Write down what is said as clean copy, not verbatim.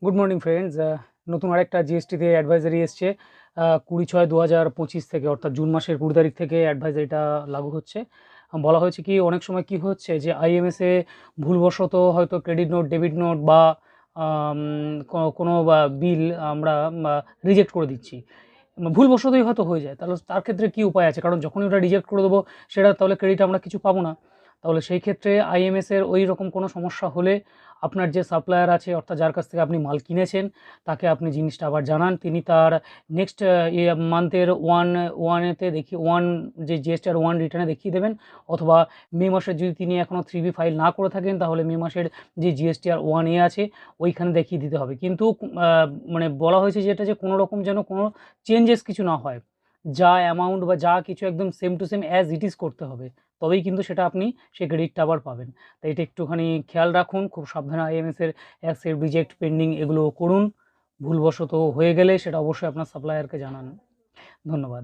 Good morning friends. নতুন আরেকটা জিএসটিতে advisory এসছে 20/6/2025 থেকে, অর্থাৎ জুন মাসের 20 তারিখ থেকে অ্যাডভাইজারিটা লাগু হচ্ছে। বলা হয়েছে কি, অনেক সময় কি হচ্ছে যে আইএমএসে ভুলবশত হয়তো ক্রেডিট নোট, ডেবিট নোট বা কোনো বিল আমরা রিজেক্ট করে দিচ্ছি। ভুলবশতই হয়তো হয়ে যায়, তাহলে তার ক্ষেত্রে কি উপায় আছে? কারণ যখনই ওটা রিজেক্ট করে দেবো, সেটা তাহলে ক্রেডিট আমরা কিছু পাবো না। তাহলে সেই ক্ষেত্রে আইএমএসের ওই রকম কোনো সমস্যা হলে আপনার যে সাপ্লায়ার আছে, অর্থাৎ যার কাছ থেকে আপনি মাল কিনেছেন, তাকে আপনি জিনিসটা আবার জানান। তিনি তার নেক্সট মান্থের ওয়ানেতে দেখিয়ে যে জিএসটি ওয়ান রিটার্নে দেখিয়ে দেবেন, অথবা মে মাসের যদি তিনি এখনও 3B ফাইল না করে থাকেন, তাহলে মে মাসের যে জিএসটিআর 1A আছে ওইখানে দেখিয়ে দিতে হবে। কিন্তু মানে বলা হয়েছে যেটা, যে কোনো রকম যেন কোনো চেঞ্জেস কিছু না হয়, যা অ্যামাউন্ট বা যা কিছু একদম same to same as it is করতে হবে, তবেই কিন্তু সেটা আপনি সেই ক্রেডিটটা আবার পাবেন। তাই এটা একটুখানি খেয়াল রাখুন, খুব সাবধানে আইএমএসের অ্যাকসেপ্ট, রিজেক্ট, পেন্ডিং এগুলো করুন। ভুলবশত হয়ে গেলে সেটা অবশ্যই আপনার সাপ্লায়ারকে জানান। ধন্যবাদ।